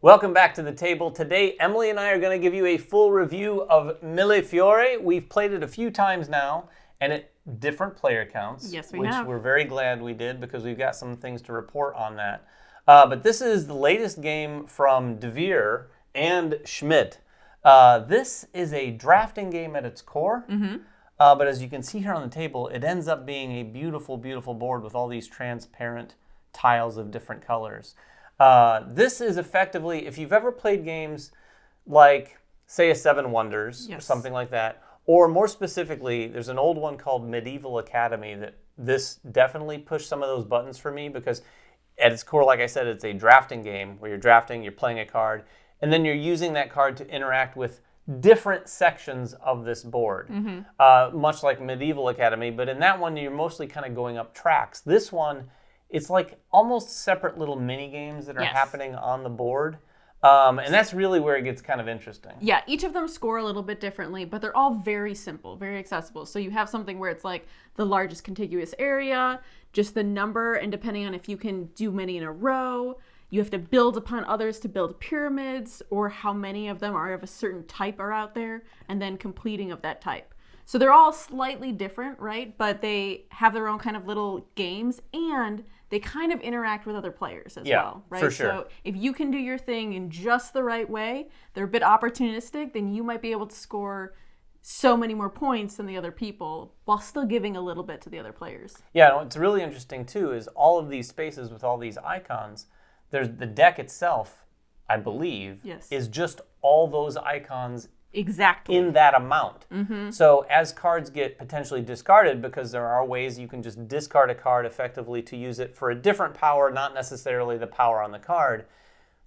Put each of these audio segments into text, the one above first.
Welcome back to the table. Today, Emily and I are going to give you a full review of Mille Fiori. We've played it a few times now, and at different player counts. Yes, we which have. we're very glad we did because we've got some things to report on that. But this is the latest game from De Vere and Schmidt. This is a drafting game at its core. But as you can see here on the table, it ends up being a beautiful, beautiful board with all these transparent tiles of different colors. This is effectively, if you've ever played games like, say, a Seven Wonders or something like that, or more specifically, there's an old one called Medieval Academy that this definitely pushed some of those buttons for me because at its core, like I said, it's a drafting game where you're drafting, you're playing a card, and then you're using that card to interact with different sections of this board, much like Medieval Academy. But in that one, you're mostly kind of going up tracks. This one, it's like almost separate little mini games that are happening on the board. And that's really where it gets kind of interesting. Yeah, each of them score a little bit differently, but they're all very simple, very accessible. So you have something where it's like the largest contiguous area, just the number, and depending on if you can do many in a row, you have to build upon others to build pyramids, or how many of them are of a certain type are out there, and then completing of that type. So they're all slightly different, right? But they have their own kind of little games, and they kind of interact with other players as well, right? For sure. So if you can do your thing in just the right way, they're a bit opportunistic, then you might be able to score so many more points than the other people while still giving a little bit to the other players. Yeah, what's really interesting too is all of these spaces with all these icons, there's the deck itself, I believe, is just all those icons exactly in that amount. So as cards get potentially discarded, because there are ways you can just discard a card effectively to use it for a different power, not necessarily the power on the card,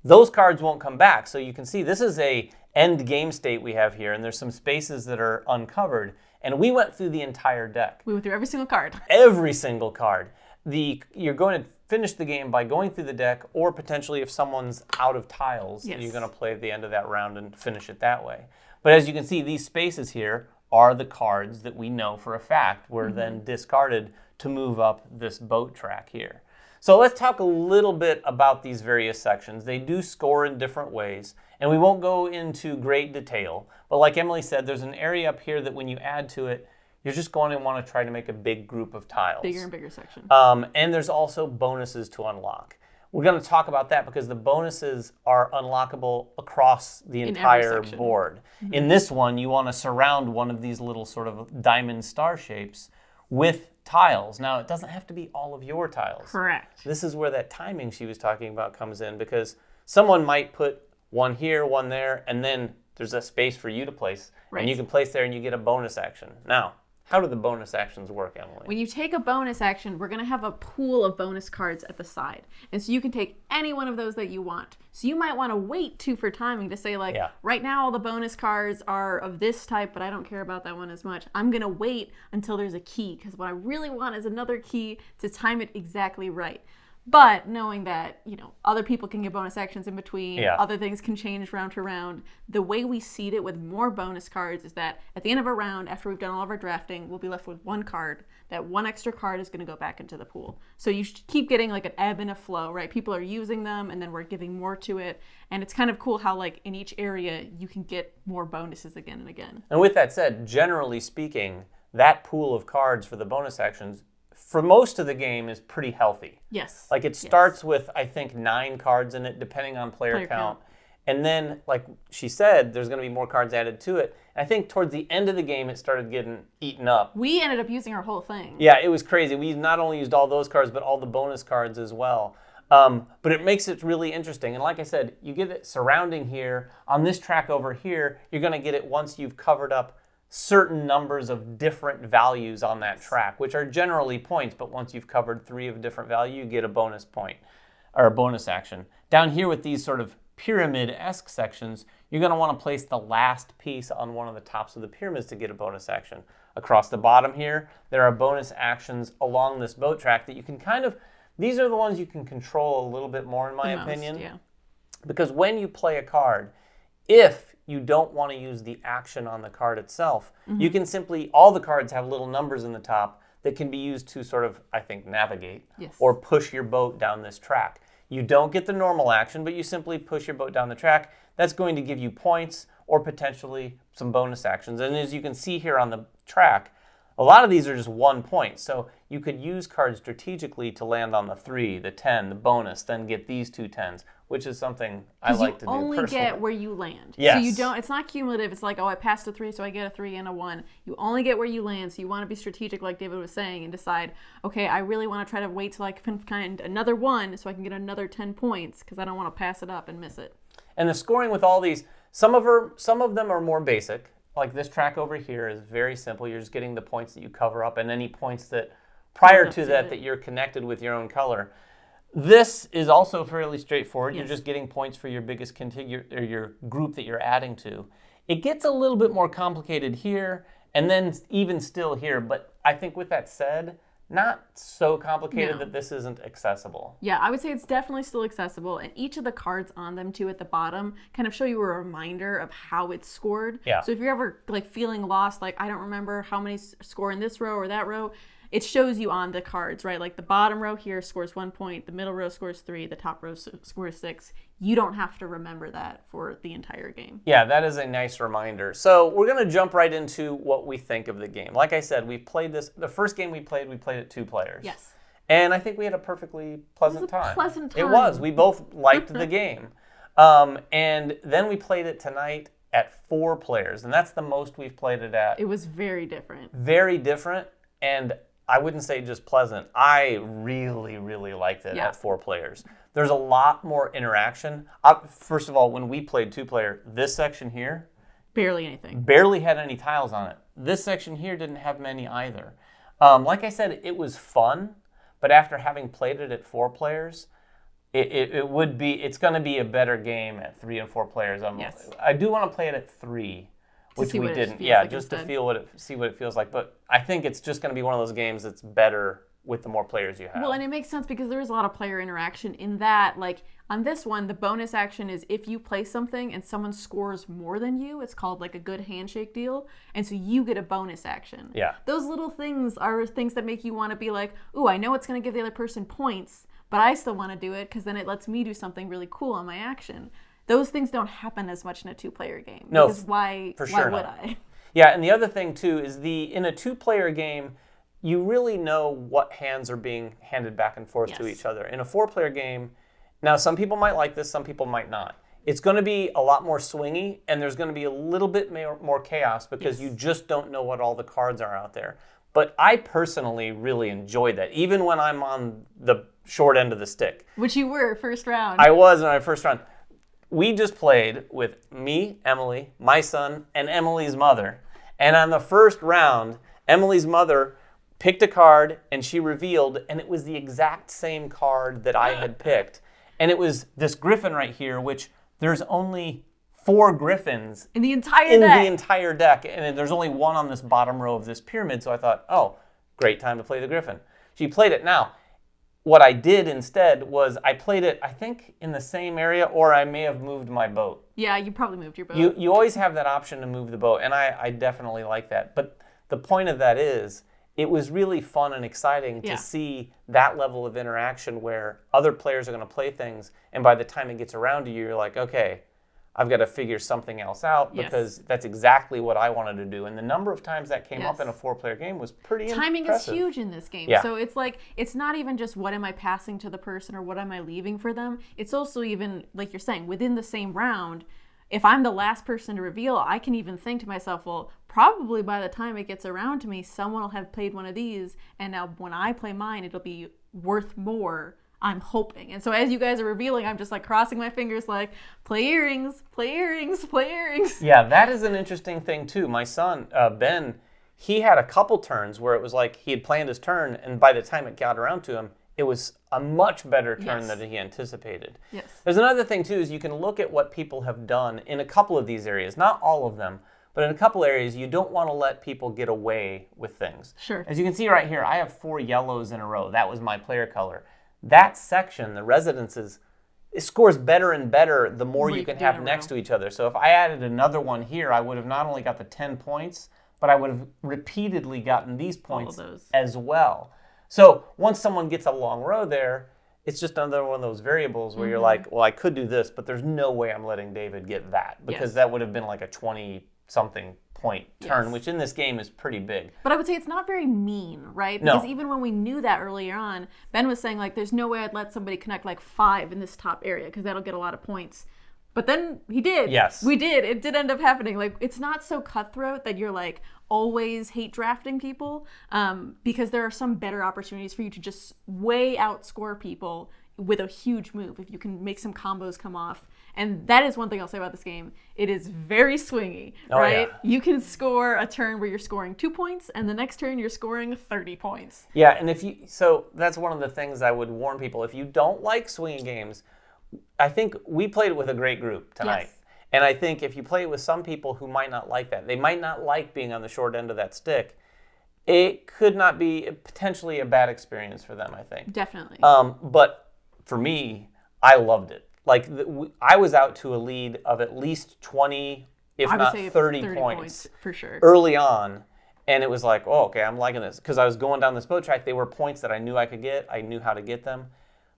those cards won't come back. So you can see this is a end game state we have here, and there's some spaces that are uncovered. And we went through the entire deck. We went through every single card. Every single card. You're going to finish the game by going through the deck, or potentially if someone's out of tiles, you're going to play at the end of that round and finish it that way. But as you can see, these spaces here are the cards that we know for a fact were then discarded to move up this boat track here. So let's talk a little bit about these various sections. They do score in different ways, and we won't go into great detail. But like Emily said, there's an area up here that when you add to it, you're just going to want to try to make a big group of tiles. Bigger and bigger section. And there's also bonuses to unlock. We're going to talk about that because the bonuses are unlockable across the entire board. In this one, you want to surround one of these little sort of diamond star shapes with tiles. Now, it doesn't have to be all of your tiles. Correct. This is where that timing she was talking about comes in, because someone might put one here, one there, and then there's a space for you to place. And you can place there and you get a bonus action. Now, how do the bonus actions work, Emily? When you take a bonus action, we're going to have a pool of bonus cards at the side. And so you can take any one of those that you want. So you might want to wait too for timing to say, like, right now all the bonus cards are of this type, but I don't care about that one as much. I'm going to wait until there's a key, because what I really want is another key to time it exactly right. But knowing that, you know, other people can get bonus actions in between, other things can change round to round, the way we seed it with more bonus cards is that at the end of a round, after we've done all of our drafting, we'll be left with one card. That one extra card is going to go back into the pool. So you should keep getting like an ebb and a flow, right? People are using them, and then we're giving more to it. And it's kind of cool how, like, in each area, you can get more bonuses again and again. And with that said, generally speaking, that pool of cards for the bonus actions for most of the game is pretty healthy. Yes. Like it starts with, I think, 9 cards in it, depending on player count. And then, like she said, there's going to be more cards added to it. And I think towards the end of the game, it started getting eaten up. We ended up using our whole thing. Yeah, it was crazy. We not only used all those cards, but all the bonus cards as well. But it makes it really interesting. And like I said, you get it surrounding here. On this track over here, you're going to get it once you've covered up certain numbers of different values on that track, which are generally points, but once you've covered 3 of a different value, you get a bonus point, or a bonus action. Down here with these sort of pyramid-esque sections, you're going to want to place the last piece on one of the tops of the pyramids to get a bonus action. Across the bottom here, there are bonus actions along this boat track that you can kind of, these are the ones you can control a little bit more, in my opinion. Because when you play a card, if you don't want to use the action on the card itself, you can simply, all the cards have little numbers in the top that can be used to sort of, I think, navigate or push your boat down this track. You don't get the normal action, but you simply push your boat down the track. That's going to give you points or potentially some bonus actions. And as you can see here on the track, a lot of these are just 1 point. So you could use cards strategically to land on the 3, the 10, the bonus, then get these 2 10s, which is something I like to do personally. You only get where you land. Yes. So you don't, it's not cumulative. It's like, oh, I passed a 3, so I get a 3 and a 1. You only get where you land. So you want to be strategic, like David was saying, and decide, okay, I really want to try to wait till I can find another 1 so I can get another 10 points because I don't want to pass it up and miss it. And the scoring with all these, some of them are more basic. Like this track over here is very simple. You're just getting the points that you cover up and any points that prior to that you're connected with your own color. This is also fairly straightforward. Yes. You're just getting points for your biggest or your group that you're adding to. It gets a little bit more complicated here and then even still here. But I think with that said, not so complicated that this isn't accessible. Yeah, I would say it's definitely still accessible. And each of the cards on them, too, at the bottom kind of show you a reminder of how it's scored. Yeah. So if you're ever like feeling lost, like I don't remember how many score in this row or that row, it shows you on the cards, right? Like the bottom row here scores 1 point, the middle row scores 3, the top row scores 6. You don't have to remember that for the entire game. Yeah, that is a nice reminder. So we're going to jump right into what we think of the game. Like I said, we've played this. The first game we played it 2 players. Yes. And I think we had a perfectly pleasant time. It was a pleasant time. It was. We both liked the game. And then we played it tonight at 4 players. And that's the most we've played it at. It was very different. Very different. And I wouldn't say just pleasant. I really, really liked it at 4 players. There's a lot more interaction. First of all, when we played 2-player, this section here barely anything. Barely had any tiles on it. This section here didn't have many either. Like I said, it was fun, but after having played it at 4 players, it's going to be a better game at 3 and 4 players. Yes. I do want to play it at 3. Which we didn't. Like just instead. to see what it feels like. But I think it's just going to be one of those games that's better with the more players you have. Well, and it makes sense because there is a lot of player interaction in that. Like on this one, the bonus action is if you play something and someone scores more than you, it's called like a good handshake deal. And so you get a bonus action. Yeah. Those little things are things that make you want to be like, ooh, I know it's going to give the other person points, but I still want to do it because then it lets me do something really cool on my action. Those things don't happen as much in a 2-player game. No, because why would I? Yeah, and the other thing too is in a 2-player game, you really know what hands are being handed back and forth to each other. In a 4-player game, now some people might like this, some people might not. It's going to be a lot more swingy, and there's going to be a little bit more chaos because you just don't know what all the cards are out there. But I personally really enjoyed that, even when I'm on the short end of the stick. Which you were first round. I was in my first round. We just played with me, Emily, my son, and Emily's mother. And on the first round, Emily's mother picked a card and she revealed, and it was the exact same card that I had picked. And it was this griffin right here, which there's only 4 griffins in the entire deck. And there's only 1 on this bottom row of this pyramid. So I thought, oh, great time to play the griffin. She played it. Now, what I did instead was I played it, I think, in the same area, or I may have moved my boat. Yeah, you probably moved your boat. You always have that option to move the boat, and I definitely like that. But the point of that is, it was really fun and exciting to see that level of interaction where other players are going to play things, and by the time it gets around to you, you're like, okay, I've got to figure something else out because that's exactly what I wanted to do. And the number of times that came up in a 4-player game was pretty Timing impressive. is huge in this game. So it's like, it's not even just what am I passing to the person or what am I leaving for them. It's also even, like you're saying, within the same round, if I'm the last person to reveal, I can even think to myself, well, probably by the time it gets around to me, someone will have played one of these. And now when I play mine, it'll be worth more. I'm hoping. And so as you guys are revealing, I'm just like crossing my fingers like, play earrings, play earrings, play earrings. Yeah, that is an interesting thing too. My son, Ben, he had a couple turns where it was like he had planned his turn, and by the time it got around to him, it was a much better turn than he anticipated. Yes. There's another thing too, is you can look at what people have done in a couple of these areas, not all of them, but in a couple areas, you don't want to let people get away with things. Sure. As you can see right here, I have 4 yellows in a row. That was my player color. That section, the residences, it scores better and better the more you can have next to each other. So if I added another one here, I would have not only got the 10 points, but I would have repeatedly gotten these points as well. So once someone gets a long row there, it's just another one of those variables where you're like, well, I could do this, but there's no way I'm letting David get that because that would have been like a 20-something point turn, which in this game is pretty big. But I would say it's not very mean, right? Because even when we knew that earlier on, Ben was saying, like, there's no way I'd let somebody connect like 5 in this top area because that'll get a lot of points. But then he did. Yes. We did. It did end up happening. Like, it's not so cutthroat that you're like always hate drafting people because there are some better opportunities for you to just way outscore people with a huge move if you can make some combos come off. And that is one thing I'll say about this game. It is very swingy, right? Yeah. You can score a turn where you're scoring 2 points, and the next turn you're scoring 30 points. Yeah, and so that's one of the things I would warn people. If you don't like swinging games, I think we played it with a great group tonight. Yes. And I think if you play it with some people who might not like that, they might not like being on the short end of that stick, it could not be potentially a bad experience for them, I think. Definitely. But for me, I loved it. Like, I was out to a lead of at least 20, if not 30 points for sure early on. And it was like, oh, okay, I'm liking this. Because I was going down this boat track. They were points that I knew I could get. I knew how to get them.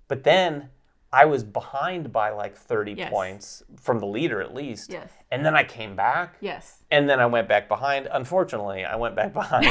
But then I was behind by like 30 points from the leader at least. Yes. And then I came back. Yes. And then I went back behind. Unfortunately, I went back behind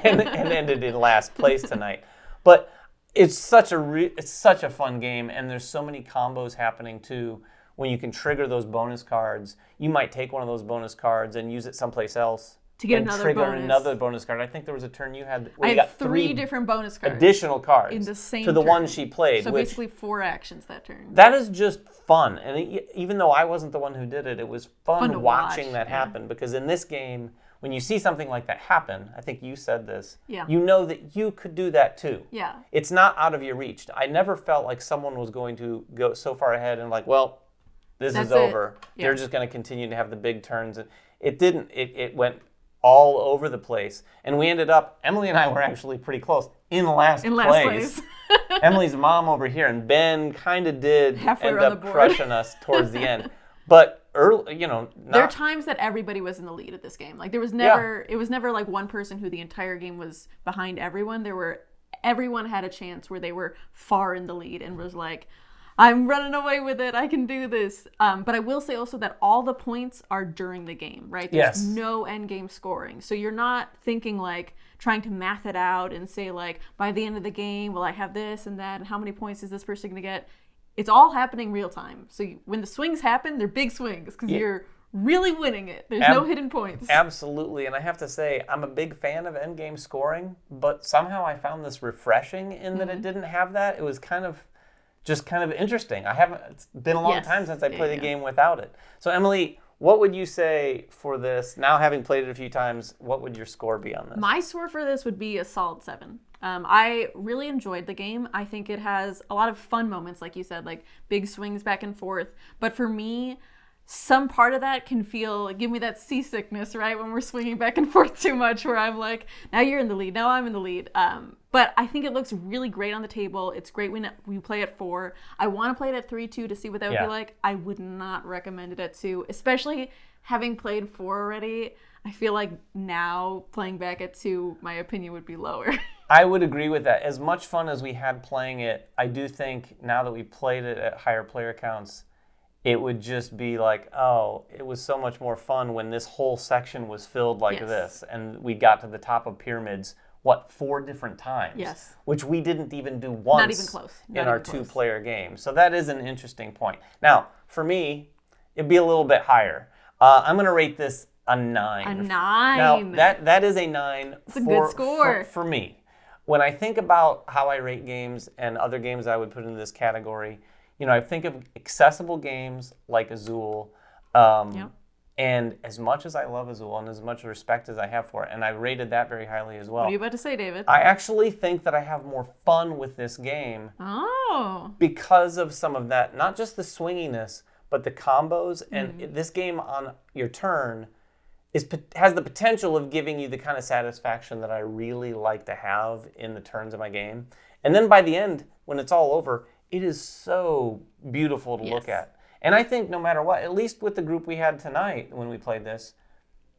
and ended in last place tonight. But it's such a fun game, and there's so many combos happening too. When you can trigger those bonus cards, you might take one of those bonus cards and use it someplace else to get and another trigger bonus. Another bonus card. I think there was a turn you had where I you had got 3 different bonus cards, additional cards in the same to the turn. one she played. So basically 4 actions that turn. That is just fun, and even though I wasn't the one who did it, it was fun watching that happen. Because in this game, when you see something like that happen, I think you said this, you know that you could do that too. Yeah. It's not out of your reach. I never felt like someone was going to go so far ahead and like, well, this is over. Yeah. They're just going to continue to have the big turns. It didn't. It went all over the place. And we ended up, Emily and I were actually pretty close, in last place. Emily's mom over here, and Ben kind of did end up crushing us towards the end. But early, there are times that everybody was in the lead at this game. Like, there was never, it was never like one person who the entire game was behind everyone. Everyone had a chance where they were far in the lead and was like, I'm running away with it. I can do this. But I will say also that all the points are during the game, right? There's no end game scoring. So you're not thinking like trying to math it out and say like, by the end of the game, will I have this and that? And how many points is this person going to get? It's all happening real time. So when the swings happen, they're big swings because you're really winning it. There's no hidden points. Absolutely. And I have to say, I'm a big fan of endgame scoring, but somehow I found this refreshing in that it didn't have that. It was kind of interesting. It's been a long time since I played a game without it. So Emily, what would you say for this? Now having played it a few times, what would your score be on this? My score for this would be a solid 7. I really enjoyed the game. I think it has a lot of fun moments, like you said, like big swings back and forth. But for me, some part of that can give me that seasickness, right? When we're swinging back and forth too much, where I'm like, now you're in the lead, now I'm in the lead. But I think it looks really great on the table. It's great when we play at 4. I want to play it at 3-2 to see what that would be like. I would not recommend it at 2, especially having played 4 already. I feel like now playing back at 2, my opinion would be lower. I would agree with that. As much fun as we had playing it, I do think now that we played it at higher player counts, it would just be like, oh, it was so much more fun when this whole section was filled like this. And we got to the top of pyramids, 4 different times? Yes. Which we didn't even do once. Not even close. In our 2-player game. So that is an interesting point. Now, for me, it'd be a little bit higher. I'm going to rate this a 9. A 9. Now, that is a 9. It's a good score. For me. When I think about how I rate games and other games I would put in this category, I think of accessible games like Azul. And as much as I love Azul and as much respect as I have for it, and I rated that very highly as well. What are you about to say, David? I actually think that I have more fun with this game because of some of that, not just the swinginess, but the combos. And this game on your turn has the potential of giving you the kind of satisfaction that I really like to have in the turns of my game. And then by the end, when it's all over, it is so beautiful to look at. And I think no matter what, at least with the group we had tonight when we played this,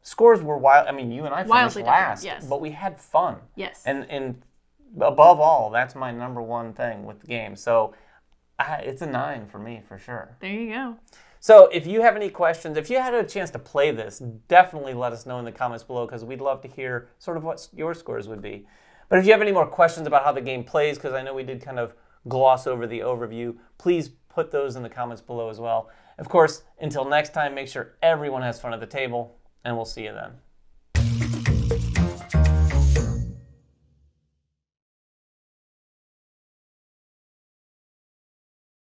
scores were wild. I mean, you and I finished last, but we had fun. Yes. And above all, that's my number one thing with the game. So it's a 9 for me, for sure. There you go. So if you have any questions, if you had a chance to play this, definitely let us know in the comments below, because we'd love to hear sort of what your scores would be. But if you have any more questions about how the game plays, because I know we did kind of gloss over the overview, please put those in the comments below as well. Of course, until next time, make sure everyone has fun at the table, and we'll see you then.